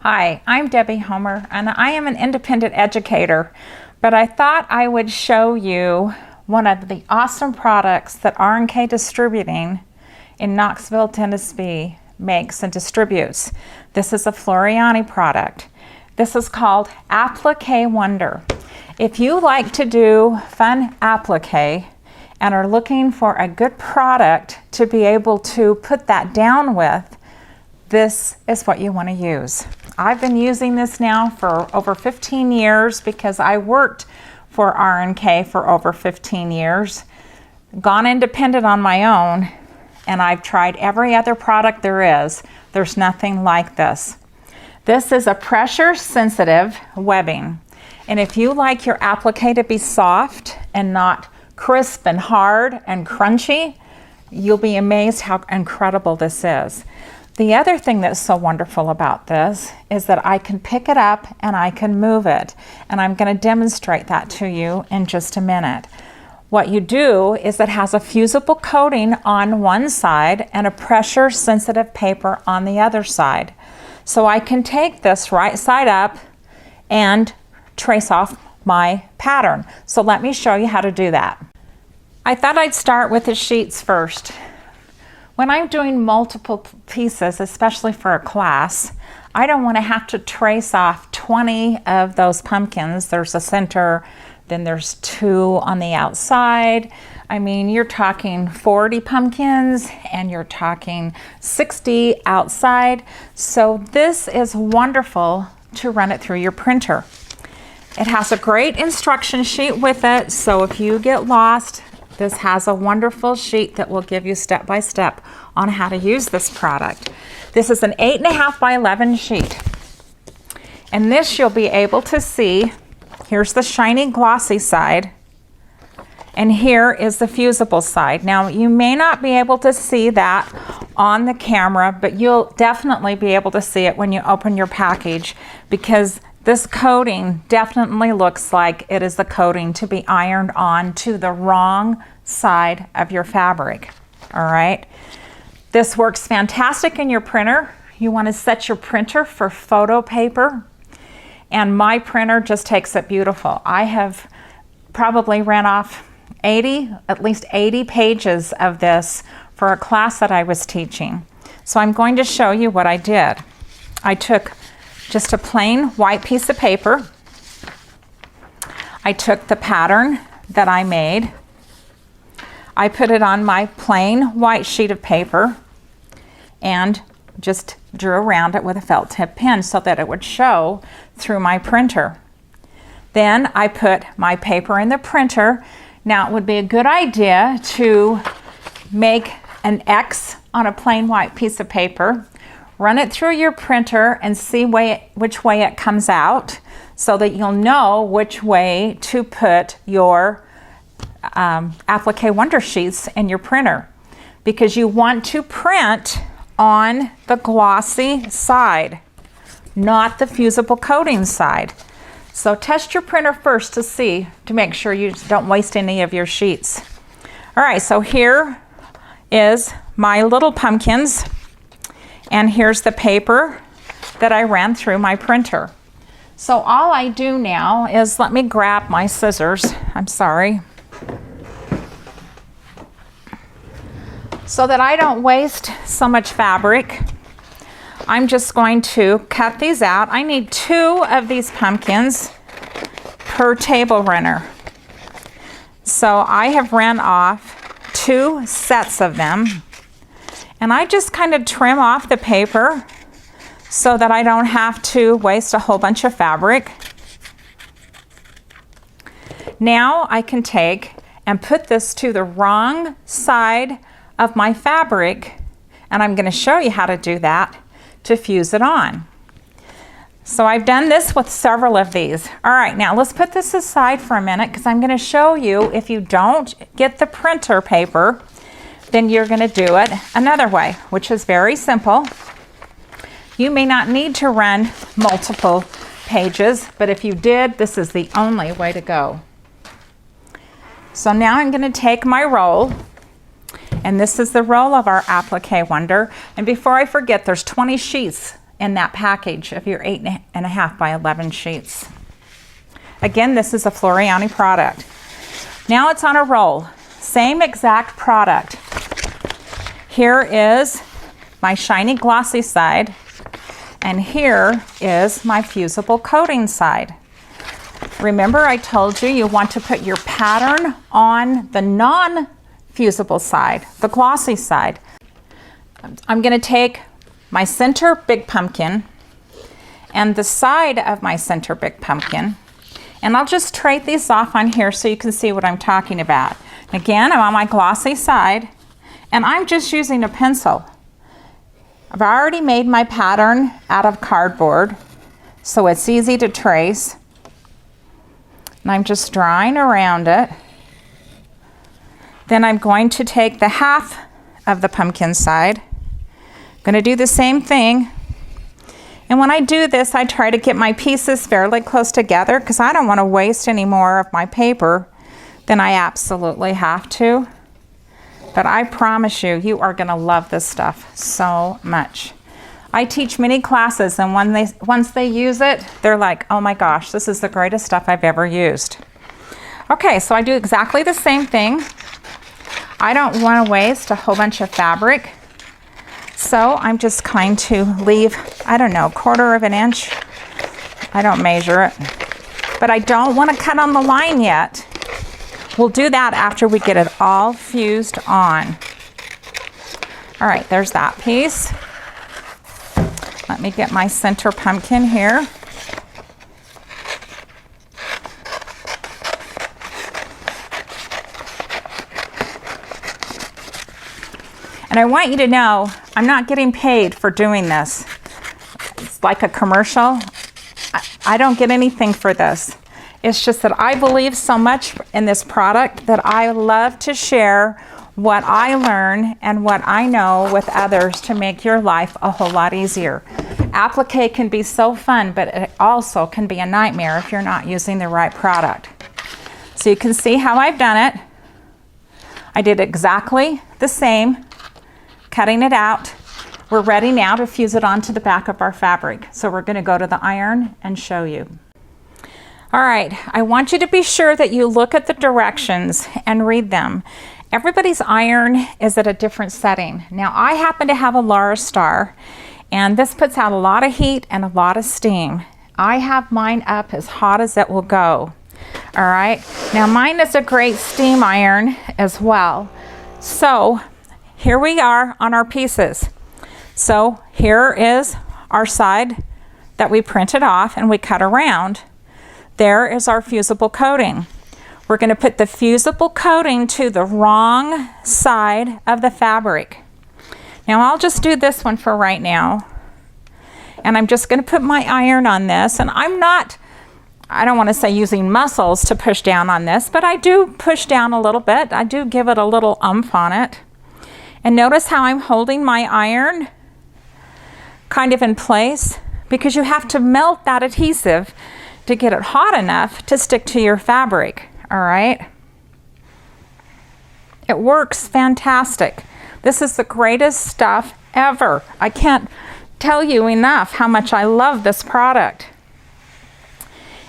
Hi, I'm Debbie Homer, and I am an independent educator, but I thought I would show you one of the awesome products that R&K Distributing in Knoxville, Tennessee makes and distributes. This is a Floriani product. This is called Applique Wonder. If you like to do fun applique and are looking for a good product to be able to put that down with, this is what you want to use. I've been using this now for over 15 years because I worked for R&K for over 15 years, gone independent on my own, and I've tried every other product there is. There's nothing like this. This is a pressure sensitive webbing. And if you like your applique to be soft and not crisp and hard and crunchy, you'll be amazed how incredible this is. The other thing that's so wonderful about this is that I can pick it up and I can move it. And I'm going to demonstrate that to you in just a minute. What you do is it has a fusible coating on one side and a pressure sensitive paper on the other side. So I can take this right side up and trace off my pattern. So let me show you how to do that. I thought I'd start with the sheets first. When I'm doing multiple pieces, especially for a class, I don't want to have to trace off 20 of those pumpkins. There's a center, then there's 2 on the outside. I mean, you're talking 40 pumpkins and you're talking 60 outside. So this is wonderful to run it through your printer. It has a great instruction sheet with it, so if you get lost, this has a wonderful sheet that will give you step by step on how to use this product. This is an 8.5 by 11 sheet. And this you'll be able to see. Here's the shiny glossy side. And here is the fusible side. Now you may not be able to see that on the camera, but you'll definitely be able to see it when you open your package, because this coating definitely looks like it is the coating to be ironed on to the wrong side of your fabric. All right. This works fantastic in your printer. You want to set your printer for photo paper, and my printer just takes it beautiful. I have probably ran off at least 80 pages of this for a class that I was teaching. So I'm going to show you what I did. I took just a plain white piece of paper. I took the pattern that I made. I put it on my plain white sheet of paper and just drew around it with a felt tip pen so that it would show through my printer. Then I put my paper in the printer. Now it would be a good idea to make an X on a plain white piece of paper, run it through your printer and see which way it comes out so that you'll know which way to put your Applique Wonder sheets in your printer, because you want to print on the glossy side, not the fusible coating side. So test your printer first to make sure you don't waste any of your sheets. All right, so here is my little pumpkins, and here's the paper that I ran through my printer. So all I do now is, let me grab my scissors. I'm sorry. So that I don't waste so much fabric, I'm just going to cut these out. I need 2 of these pumpkins per table runner. So I have ran off 2 sets of them, and I just kind of trim off the paper so that I don't have to waste a whole bunch of fabric. Now I can take and put this to the wrong side of my fabric, and I'm going to show you how to do that to fuse it on. So I've done this with several of these. All right, now let's put this aside for a minute, because I'm going to show you, if you don't get the printer paper, then you're going to do it another way, which is very simple. You may not need to run multiple pages, but if you did, this is the only way to go. So now I'm going to take my roll, and this is the roll of our Applique Wonder. And before I forget, there's 20 sheets in that package of your 8.5 by 11 sheets. Again, this is a Floriani product. Now it's on a roll. Same exact product. Here is my shiny glossy side, and here is my fusible coating side. Remember, I told you you want to put your pattern on the non-fusible side, the glossy side. I'm going to take my center big pumpkin and the side of my center big pumpkin, and I'll just trade these off on here so you can see what I'm talking about. Again, I'm on my glossy side, and I'm just using a pencil. I've already made my pattern out of cardboard, so it's easy to trace. And I'm just drawing around it. Then I'm going to take the half of the pumpkin side. I'm going to do the same thing. And when I do this, I try to get my pieces fairly close together because I don't want to waste any more of my paper than I absolutely have to. But I promise you, you are going to love this stuff so much. I teach many classes, and once they use it, they're like, oh my gosh, this is the greatest stuff I've ever used. Okay, so I do exactly the same thing. I don't want to waste a whole bunch of fabric. So I'm just going to leave, I don't know, 1/4 of an inch. I don't measure it. But I don't want to cut on the line yet. We'll do that after we get it all fused on. All right, there's that piece. Let me get my center pumpkin here. And I want you to know, I'm not getting paid for doing this. It's like a commercial. I don't get anything for this. It's just that I believe so much in this product that I love to share what I learn and what I know with others to make your life a whole lot easier. Applique can be so fun, but it also can be a nightmare if you're not using the right product. So you can see how I've done it. I did exactly the same, cutting it out. We're ready now to fuse it onto the back of our fabric. So we're going to go to the iron and show you. All right, I want you to be sure that you look at the directions and read them. Everybody's iron is at a different setting. Now, I happen to have a Lara Star, and this puts out a lot of heat and a lot of steam. I have mine up as hot as it will go. All right, now mine is a great steam iron as well. So here we are on our pieces. So here is our side that we printed off and we cut around. There is our fusible coating. We're going to put the fusible coating to the wrong side of the fabric. Now I'll just do this one for right now. And I'm just going to put my iron on this. And I don't want to say using muscles to push down on this, but I do push down a little bit. I do give it a little oomph on it. And notice how I'm holding my iron kind of in place, because you have to melt that adhesive to get it hot enough to stick to your fabric. All right. It works fantastic. This is the greatest stuff ever. I can't tell you enough how much I love this product.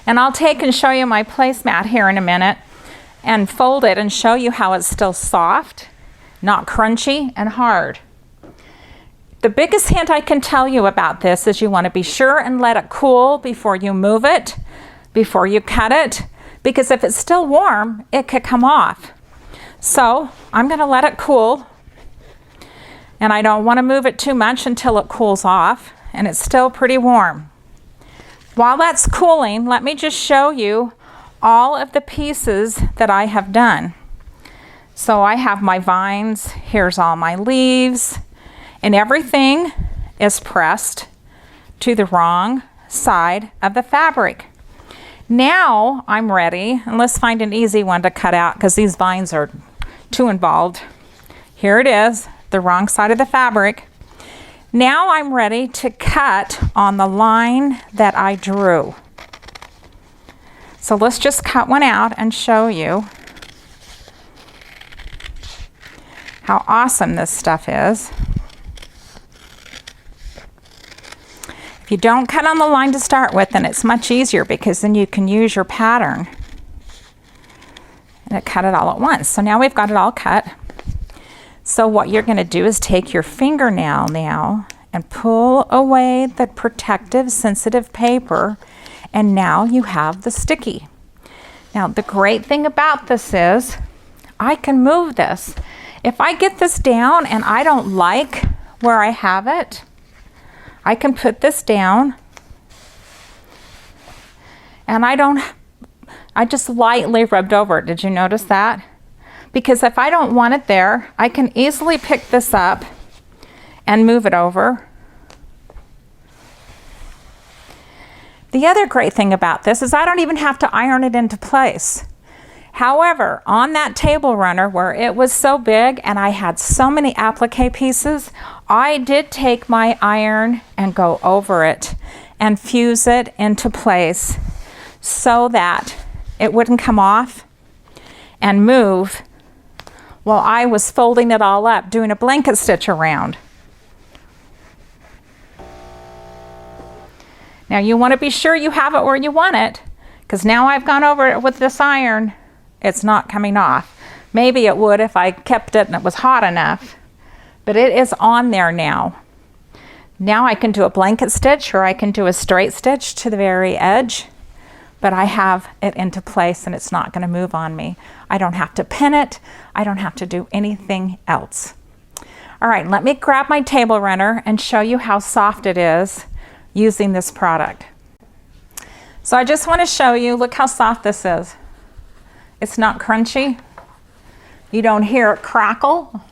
And I'll take and show you my placemat here in a minute and fold it and show you how it's still soft, not crunchy and hard. The biggest hint I can tell you about this is you want to be sure and let it cool before you move it, before you cut it, because if it's still warm, it could come off. So I'm going to let it cool, and I don't want to move it too much until it cools off, and it's still pretty warm. While that's cooling, let me just show you all of the pieces that I have done. So I have my vines, here's all my leaves, and everything is pressed to the wrong side of the fabric. Now I'm ready, and let's find an easy one to cut out because these vines are too involved. Here it is, the wrong side of the fabric. Now I'm ready to cut on the line that I drew. So let's just cut one out and show you how awesome this stuff is. you don't cut on the line to start with, then it's much easier because then you can use your pattern and cut it all at once. So now we've got it all cut. So what you're going to do is take your fingernail now and pull away the protective sensitive paper, and now you have the sticky. Now the great thing about this is I can move this. If I get this down and I don't like where I have it, I can put this down and I just lightly rubbed over it. Did you notice that? Because if I don't want it there, I can easily pick this up and move it over. The other great thing about this is I don't even have to iron it into place. However, on that table runner where it was so big and I had so many applique pieces, I did take my iron and go over it and fuse it into place so that it wouldn't come off and move while I was folding it all up, doing a blanket stitch around. Now you want to be sure you have it where you want it, because now I've gone over it with this iron. It's not coming off. Maybe it would if I kept it and it was hot enough, but it is on there now. Now I can do a blanket stitch or I can do a straight stitch to the very edge, but I have it into place and it's not going to move on me. I don't have to pin it. I don't have to do anything else. All right, let me grab my table runner and show you how soft it is using this product. So I just want to show you, look how soft this is. It's not crunchy. You don't hear it crackle.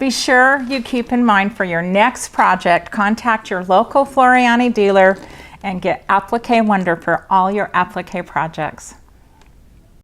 Be sure you keep in mind for your next project, contact your local Floriani dealer and get Applique Wonder for all your applique projects.